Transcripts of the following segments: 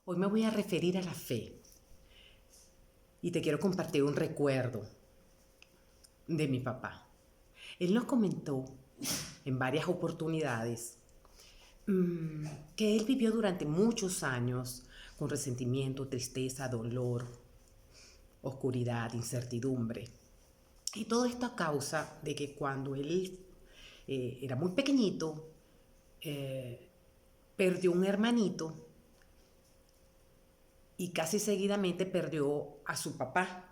Hoy me voy a referir a la fe y te quiero compartir un recuerdo de mi papá. Él nos comentó en varias oportunidades que él vivió durante muchos años con resentimiento, tristeza, dolor, oscuridad, incertidumbre. Y todo esto a causa de que cuando él era muy pequeñito, perdió un hermanito y casi seguidamente perdió a su papá.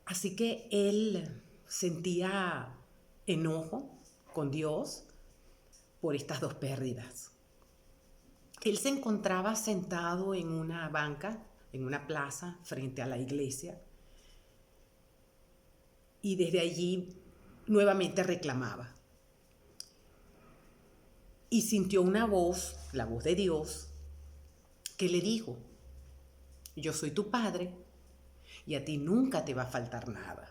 Así que él sentía enojo con Dios por estas dos pérdidas. Él se encontraba sentado en una banca, en una plaza frente a la iglesia, y desde allí nuevamente reclamaba. Y sintió una voz, la voz de Dios, que le dijo: yo soy tu padre y a ti nunca te va a faltar nada.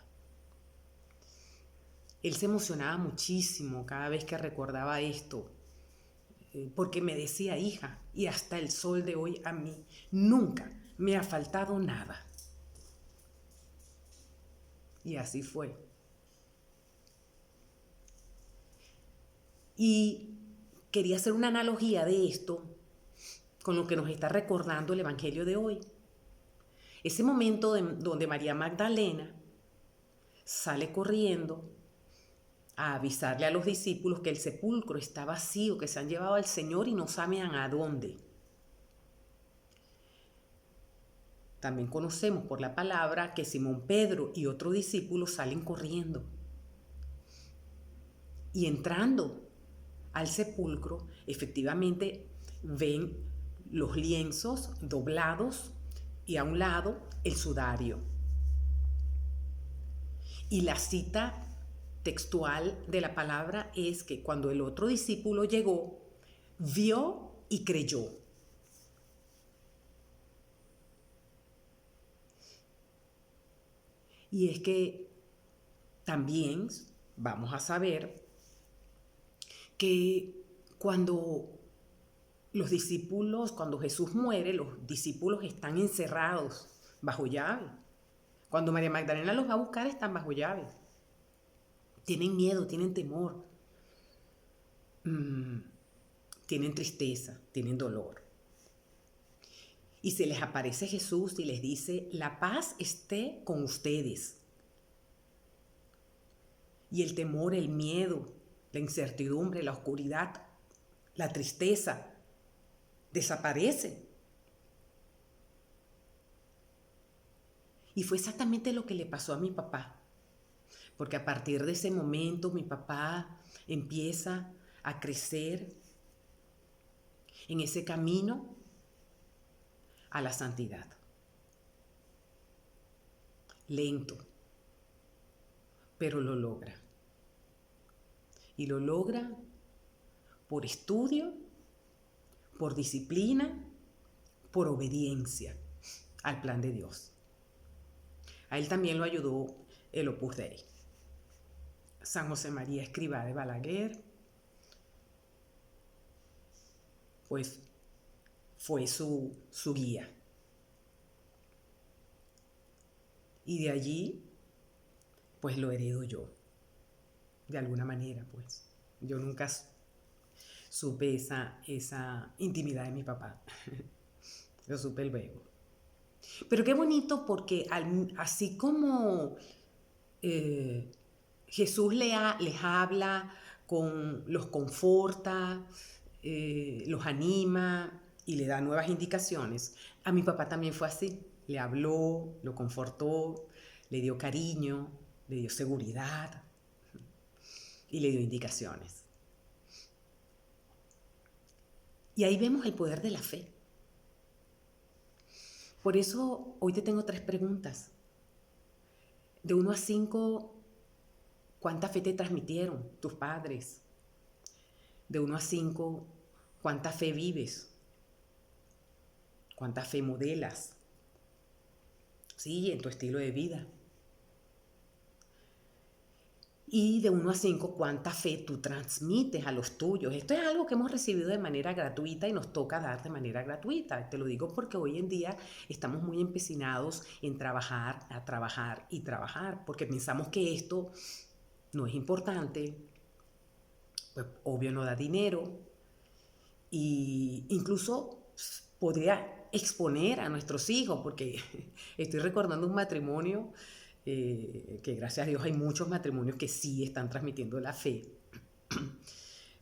Él se emocionaba muchísimo cada vez que recordaba esto, porque me decía: hija, y hasta el sol de hoy a mí nunca me ha faltado nada. Y así fue. Y quería hacer una analogía de esto con lo que nos está recordando el Evangelio de hoy. Ese momento donde María Magdalena sale corriendo a avisarle a los discípulos que el sepulcro está vacío, que se han llevado al Señor y no saben a dónde. También conocemos por la palabra que Simón Pedro y otro discípulo salen corriendo. Y entrando al sepulcro, efectivamente ven los lienzos doblados y a un lado el sudario. Y la cita textual de la palabra es que cuando el otro discípulo llegó, vio y creyó. Y es que también vamos a saber que cuando cuando Jesús muere, los discípulos están encerrados bajo llave. Cuando María Magdalena los va a buscar, están bajo llave. Tienen miedo, tienen temor, tienen tristeza, tienen dolor. Y se les aparece Jesús y les dice: la paz esté con ustedes. Y el temor, el miedo, la incertidumbre, la oscuridad, la tristeza desaparecen. Y fue exactamente lo que le pasó a mi papá. Porque a partir de ese momento mi papá empieza a crecer en ese camino a la santidad. Lento, pero lo logra. Y lo logra por estudio, por disciplina, por obediencia al plan de Dios. A él también lo ayudó el Opus Dei. San José María Escrivá de Balaguer, pues fue su guía. Y de allí, pues lo heredo yo, de alguna manera, pues. Yo nunca supe esa intimidad de mi papá. Lo supe luego. Pero qué bonito porque así como Jesús les habla, los conforta, los anima y le da nuevas indicaciones, a mi papá también fue así. Le habló, lo confortó, le dio cariño, le dio seguridad y le dio indicaciones. Y ahí vemos el poder de la fe. Por eso hoy te tengo 3 preguntas. De 1 a 5, ¿cuánta fe te transmitieron tus padres? De 1 a 5, ¿cuánta fe vives? ¿Cuánta fe modelas? Sí, en tu estilo de vida. Y de 1 a 5, ¿cuánta fe tú transmites a los tuyos? Esto es algo que hemos recibido de manera gratuita y nos toca dar de manera gratuita. Te lo digo porque hoy en día estamos muy empecinados en trabajar, a trabajar y trabajar, porque pensamos que esto no es importante, pues obvio no da dinero, y incluso podría exponer a nuestros hijos, porque estoy recordando un matrimonio que gracias a Dios hay muchos matrimonios que sí están transmitiendo la fe.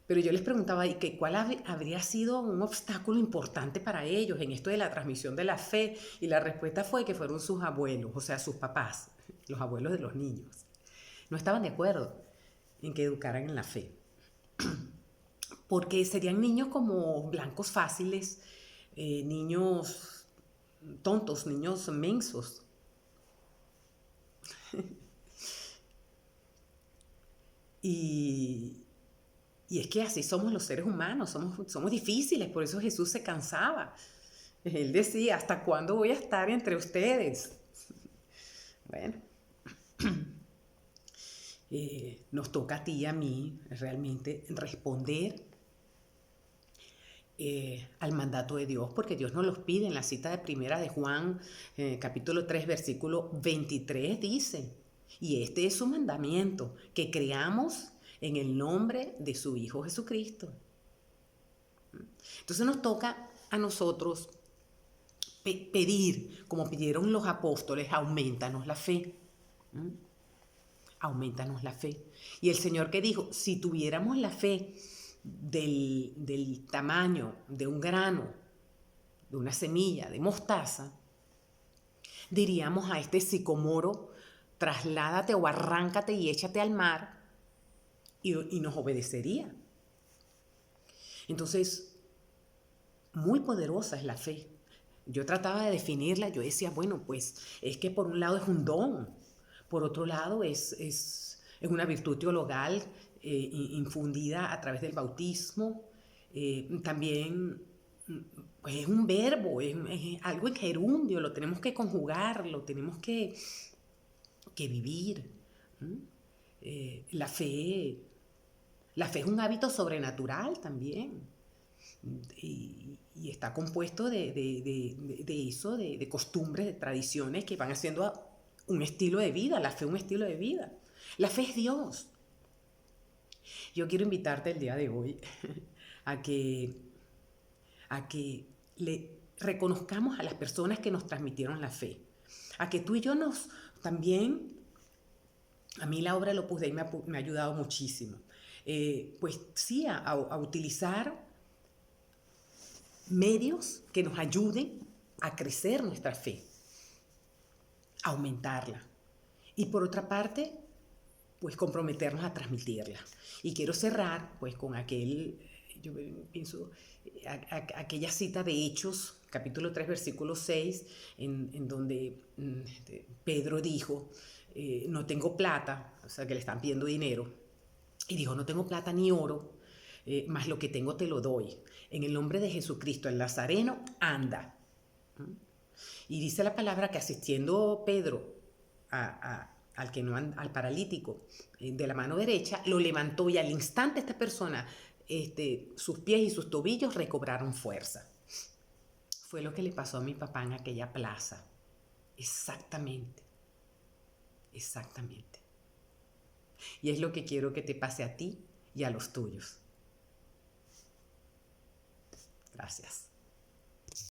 Pero yo les preguntaba, ¿y cuál habría sido un obstáculo importante para ellos en esto de la transmisión de la fe? Y la respuesta fue que fueron sus abuelos, o sea, sus papás, los abuelos de los niños. No estaban de acuerdo en que educaran en la fe, porque serían niños como blancos fáciles, niños tontos, niños mensos. Y, y es que así somos los seres humanos, somos difíciles, por eso Jesús se cansaba. Él decía, ¿hasta cuándo voy a estar entre ustedes? Bueno, nos toca a ti y a mí realmente responder al mandato de Dios, porque Dios nos los pide en la cita de primera de Juan, capítulo 3, versículo 23, dice, y este es su mandamiento, que creamos en el nombre de su Hijo Jesucristo. Entonces nos toca a nosotros pedir, como pidieron los apóstoles, aumentanos la fe. Aumentanos la fe. Y el Señor que dijo, si tuviéramos la fe del tamaño de un grano, de una semilla de mostaza, diríamos a este sicomoro, trasládate o arráncate y échate al mar, y nos obedecería. Entonces, muy poderosa es la fe. Yo trataba de definirla, yo decía, bueno, pues es que por un lado es un don, por otro lado es una virtud teologal infundida a través del bautismo, también pues es un verbo, es algo en gerundio, lo tenemos que conjugar, lo tenemos que vivir. La fe es un hábito sobrenatural también. Y está compuesto de eso, de costumbres, de tradiciones que van haciendo un estilo de vida, la fe un estilo de vida. La fe es Dios. Yo quiero invitarte el día de hoy a que le reconozcamos a las personas que nos transmitieron la fe, a que tú y yo también, a mí la obra del Opus Dei me ha ayudado muchísimo, pues sí, a utilizar medios que nos ayuden a crecer nuestra fe, a aumentarla. Y por otra parte, pues comprometernos a transmitirla. Y quiero cerrar pues con yo pienso, aquella cita de Hechos, capítulo 3, versículo 6, en donde Pedro dijo, no tengo plata, o sea que le están pidiendo dinero, y dijo, no tengo plata ni oro, mas lo que tengo te lo doy. En el nombre de Jesucristo, el Nazareno, anda. Y dice la palabra que asistiendo Pedro al paralítico de la mano derecha, lo levantó y al instante esta persona, sus pies y sus tobillos recobraron fuerza. Fue lo que le pasó a mi papá en aquella plaza. Exactamente. Exactamente. Y es lo que quiero que te pase a ti y a los tuyos. Gracias.